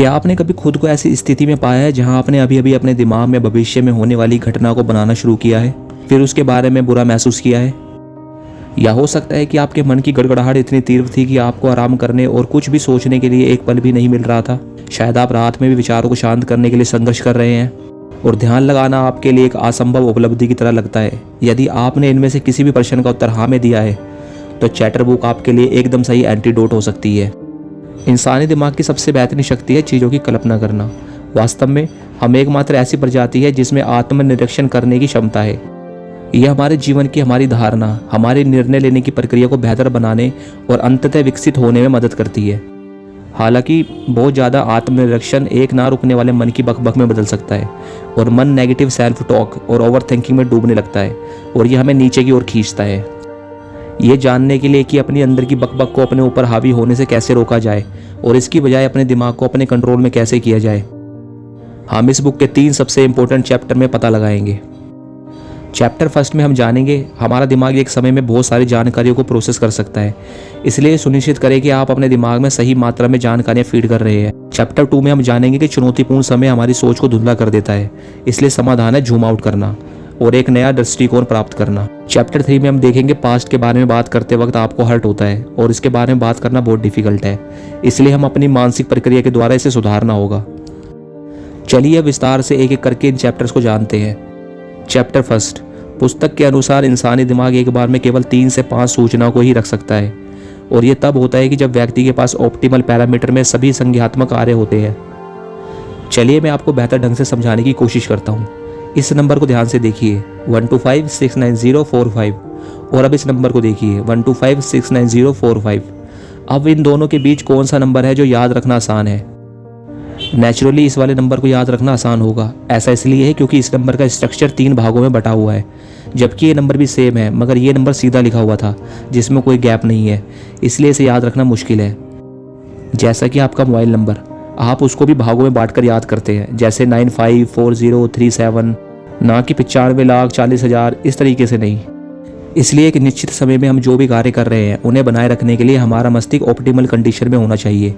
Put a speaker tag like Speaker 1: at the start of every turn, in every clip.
Speaker 1: क्या आपने कभी खुद को ऐसी स्थिति में पाया है जहां आपने अभी अभी अपने दिमाग में भविष्य में होने वाली घटना को बनाना शुरू किया है, फिर उसके बारे में बुरा महसूस किया है? या हो सकता है कि आपके मन की गड़गड़ाहट इतनी तीव्र थी कि आपको आराम करने और कुछ भी सोचने के लिए एक पल भी नहीं मिल रहा था। शायद आप रात में भी विचारों को शांत करने के लिए संघर्ष कर रहे हैं और ध्यान लगाना आपके लिए एक असंभव उपलब्धि की तरह लगता है। यदि आपने इनमें से किसी भी प्रश्न का उत्तर हाँ में दिया है तो चैटर बुक आपके लिए एकदम सही एंटीडोट हो सकती है। इंसानी दिमाग की सबसे बेहतरीन शक्ति है चीज़ों की कल्पना करना। वास्तव में हम एकमात्र ऐसी प्रजाति है जिसमें आत्मनिरीक्षण करने की क्षमता है। यह हमारे जीवन की हमारी धारणा, हमारे निर्णय लेने की प्रक्रिया को बेहतर बनाने और अंततः विकसित होने में मदद करती है। हालांकि बहुत ज़्यादा आत्मनिरीक्षण एक ना रुकने वाले मन की बकबक में बदल सकता है और मन नेगेटिव सेल्फ टॉक और ओवर थिंकिंग में डूबने लगता है और यह हमें नीचे की ओर खींचता है। ये जानने के लिए कि अपनी अंदर की बकबक को अपने ऊपर हावी होने से कैसे रोका जाए और इसकी बजाय अपने दिमाग को अपने कंट्रोल में कैसे किया जाए, हम इस बुक के 3 सबसे इंपॉर्टेंट चैप्टर में पता लगाएंगे। चैप्टर फर्स्ट में हम जानेंगे हमारा दिमाग एक समय में बहुत सारी जानकारियों को प्रोसेस कर सकता है, इसलिए सुनिश्चित करें कि आप अपने दिमाग में सही मात्रा में जानकारियां फीड कर रहे हैं। चैप्टर 2 में हम जानेंगे कि चुनौतीपूर्ण समय हमारी सोच को धुंधला कर देता है, इसलिए समाधान है जूम आउट करना और एक नया दृष्टिकोण प्राप्त करना। चैप्टर 3 में हम देखेंगे पास्ट के बारे में बात करते वक्त आपको हर्ट होता है और इसके बारे में बात करना बहुत डिफिकल्ट है, इसलिए हम अपनी मानसिक प्रक्रिया के द्वारा इसे सुधारना होगा। चलिए विस्तार से एक एक करके इन चैप्टर्स को जानते हैं। Chapter first. पुस्तक के अनुसार इंसानी दिमाग एक बार में केवल 3 से 5 सूचनाओं को ही रख सकता है और यह तब होता है कि जब व्यक्ति के पास ऑप्टिमल पैरामीटर में सभी संज्ञात्मक कार्य होते हैं। चलिए मैं आपको बेहतर ढंग से समझाने की कोशिश करता हूँ। इस नंबर को ध्यान से देखिए 1256904 और अब इस नंबर को देखिए 1256904। अब इन दोनों के बीच कौन सा नंबर है जो याद रखना आसान है? नेचुरली इस वाले नंबर को याद रखना आसान होगा। ऐसा इसलिए है क्योंकि इस नंबर का स्ट्रक्चर 3 भागों में बटा हुआ है, जबकि ये नंबर भी सेम है, मगर ये नंबर सीधा लिखा हुआ था जिसमें कोई गैप नहीं है, इसलिए इसे याद रखना मुश्किल है। जैसा कि आपका मोबाइल नंबर, आप उसको भी भागों में बांटकर याद करते हैं, जैसे 954037, ना कि 95,40,000, इस तरीके से नहीं। इसलिए एक निश्चित समय में हम जो भी कार्य कर रहे हैं उन्हें बनाए रखने के लिए हमारा मस्तिष्क ऑप्टिमल कंडीशन में होना चाहिए,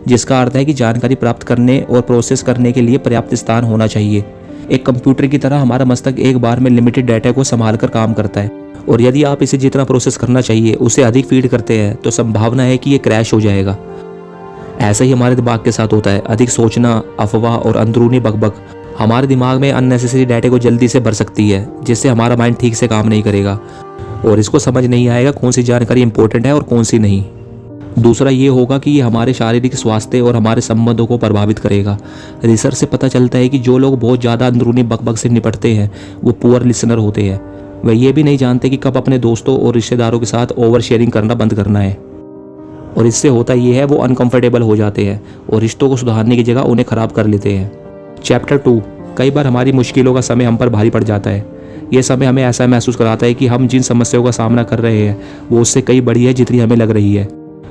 Speaker 1: जिसका अर्थ है कि जानकारी प्राप्त करने और प्रोसेस करने के लिए पर्याप्त स्थान होना चाहिए। एक कंप्यूटर की तरह हमारा मस्तिष्क एक बार में लिमिटेड डाटा को संभाल कर काम करता है और यदि आप इसे जितना प्रोसेस करना चाहिए उसे अधिक फीड करते हैं तो संभावना है कि ये क्रैश हो जाएगा। ऐसा ही हमारे दिमाग के साथ होता है। अधिक सोचना, अफवाह और अंदरूनी बकबक हमारे दिमाग में अननेसेसरी डाटा को जल्दी से भर सकती है, जिससे हमारा माइंड ठीक से काम नहीं करेगा और इसको समझ नहीं आएगा कौन सी जानकारी इंपॉर्टेंट है और कौन सी नहीं। दूसरा ये होगा कि ये हमारे शारीरिक स्वास्थ्य और हमारे संबंधों को प्रभावित करेगा। रिसर्च से पता चलता है कि जो लोग बहुत ज़्यादा अंदरूनी बकबक से निपटते हैं वो पुअर लिसनर होते हैं। वह ये भी नहीं जानते कि कब अपने दोस्तों और रिश्तेदारों के साथ ओवर शेयरिंग करना बंद करना है और इससे होता ये है वो अनकंफर्टेबल हो जाते हैं और रिश्तों को सुधारने की जगह उन्हें खराब कर लेते हैं। चैप्टर 2। कई बार हमारी मुश्किलों का समय हम पर भारी पड़ जाता है। यह समय हमें ऐसा महसूस कराता है कि हम जिन समस्याओं का सामना कर रहे हैं वो उससे कई बड़ी है जितनी हमें लग रही है।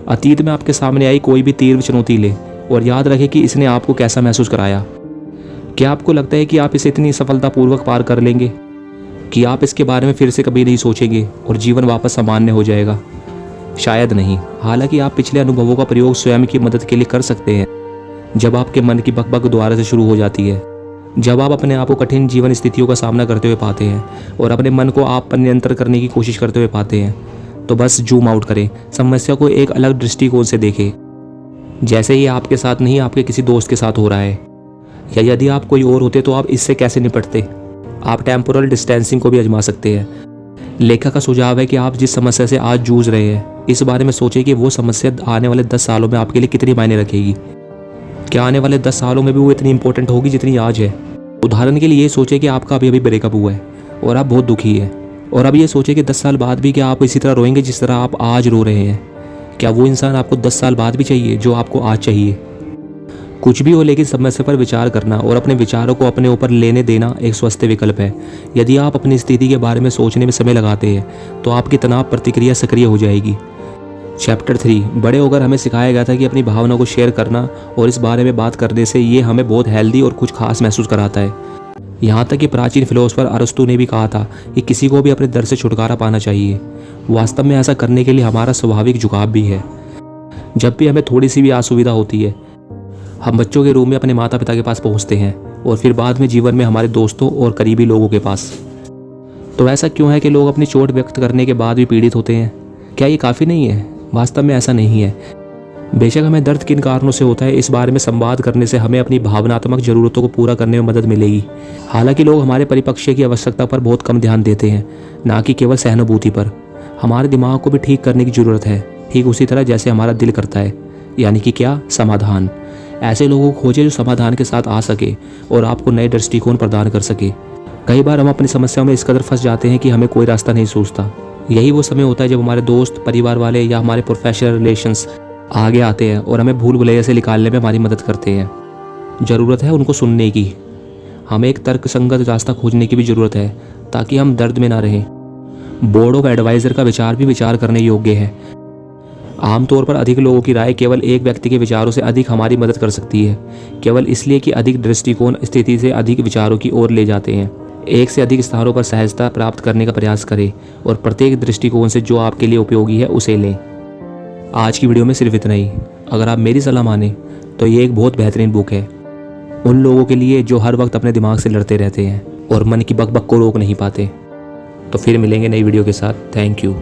Speaker 1: अतीत में आपके सामने आई कोई भी तीव्र चुनौती ले और याद रखें कि इसने आपको कैसा महसूस कराया। क्या आपको लगता है कि आप इसे इतनी सफलतापूर्वक पार कर लेंगे कि आप इसके बारे में फिर से कभी नहीं सोचेंगे और जीवन वापस सामान्य हो जाएगा? शायद नहीं। हालांकि आप पिछले अनुभवों का प्रयोग स्वयं की मदद के लिए कर सकते हैं। जब आपके मन की बकबक दोबारा से शुरू हो जाती है, जब आप अपने आप को कठिन जीवन स्थितियों का सामना करते हुए पाते हैं और अपने मन को आप पर नियंत्रण करने की कोशिश करते हुए पाते हैं, तो बस जूम आउट करें। समस्या को एक अलग दृष्टिकोण से देखें, जैसे ही आपके साथ नहीं आपके किसी दोस्त के साथ हो रहा है, या यदि आप कोई और होते तो आप इससे कैसे निपटते। आप टेम्पोरल डिस्टेंसिंग को भी आजमा सकते हैं। लेखक का सुझाव है कि आप जिस समस्या से आज जूझ रहे हैं इस बारे में सोचें कि वो समस्या आने वाले 10 सालों में आपके लिए कितनी मायने रखेगी। क्या आने वाले 10 सालों में भी वो इतनी इंपॉर्टेंट होगी जितनी आज है? उदाहरण के लिए ये सोचें कि आपका अभी ब्रेकअप हुआ है और आप बहुत दुखी है, और अब ये सोचें कि 10 साल बाद भी क्या आप इसी तरह रोएंगे जिस तरह आप आज रो रहे हैं? क्या वो इंसान आपको 10 साल बाद भी चाहिए जो आपको आज चाहिए? कुछ भी हो, लेकिन समस्या पर विचार करना और अपने विचारों को अपने ऊपर लेने देना एक स्वस्थ विकल्प है। यदि आप अपनी स्थिति के बारे में सोचने में समय लगाते हैं तो आपकी तनाव प्रतिक्रिया सक्रिय हो जाएगी। चैप्टर 3। बड़े होकर हमें सिखाया गया था कि अपनी भावनाओं को शेयर करना और इस बारे में बात करने से ये हमें बहुत हेल्दी और कुछ खास महसूस कराता है। यहाँ तक कि प्राचीन फिलोसोफर अरस्तु ने भी कहा था कि किसी को भी अपने दर्द से छुटकारा पाना चाहिए। वास्तव में ऐसा करने के लिए हमारा स्वाभाविक झुकाव भी है। जब भी हमें थोड़ी सी भी असुविधा होती है हम बच्चों के रूप में अपने माता पिता के पास पहुंचते हैं और फिर बाद में जीवन में हमारे दोस्तों और करीबी लोगों के पास। तो ऐसा क्यों है कि लोग अपनी चोट व्यक्त करने के बाद भी पीड़ित होते हैं? क्या ये काफ़ी नहीं है? वास्तव में ऐसा नहीं है। बेशक हमें दर्द किन कारणों से होता है, इस बारे में संवाद करने से हमें अपनी भावनात्मक ज़रूरतों को पूरा करने में मदद मिलेगी। हालांकि लोग हमारे परिपक्वता की आवश्यकता पर बहुत कम ध्यान देते हैं, ना कि केवल सहानुभूति पर। हमारे दिमाग को भी ठीक करने की ज़रूरत है, ठीक उसी तरह जैसे हमारा दिल करता है। यानी कि क्या? समाधान। ऐसे लोगों को खोजें जो समाधान के साथ आ सके और आपको नए दृष्टिकोण प्रदान कर सके। कई बार हम अपनी समस्याओं में इस कदर फंस जाते हैं कि हमें कोई रास्ता नहीं सूझता। यही वो समय होता है जब हमारे दोस्त, परिवार वाले या हमारे प्रोफेशनल रिलेशंस आगे आते हैं और हमें भूल भुलैया से निकालने में हमारी मदद करते हैं। ज़रूरत है उनको सुनने की। हमें एक तर्कसंगत रास्ता खोजने की भी ज़रूरत है ताकि हम दर्द में ना रहें। बोर्ड ऑफ एडवाइज़र का विचार भी विचार करने योग्य है। आमतौर पर अधिक लोगों की राय केवल एक व्यक्ति के विचारों से अधिक हमारी मदद कर सकती है, केवल इसलिए कि अधिक दृष्टिकोण स्थिति से अधिक विचारों की ओर ले जाते हैं। एक से अधिक स्थानों पर सहजता प्राप्त करने का प्रयास करें और प्रत्येक दृष्टिकोण से जो आपके लिए उपयोगी है उसे लें। आज की वीडियो में सिर्फ इतना ही। अगर आप मेरी सलाह माने तो ये एक बहुत बेहतरीन बुक है उन लोगों के लिए जो हर वक्त अपने दिमाग से लड़ते रहते हैं और मन की बकबक को रोक नहीं पाते। तो फिर मिलेंगे नई वीडियो के साथ। Thank you.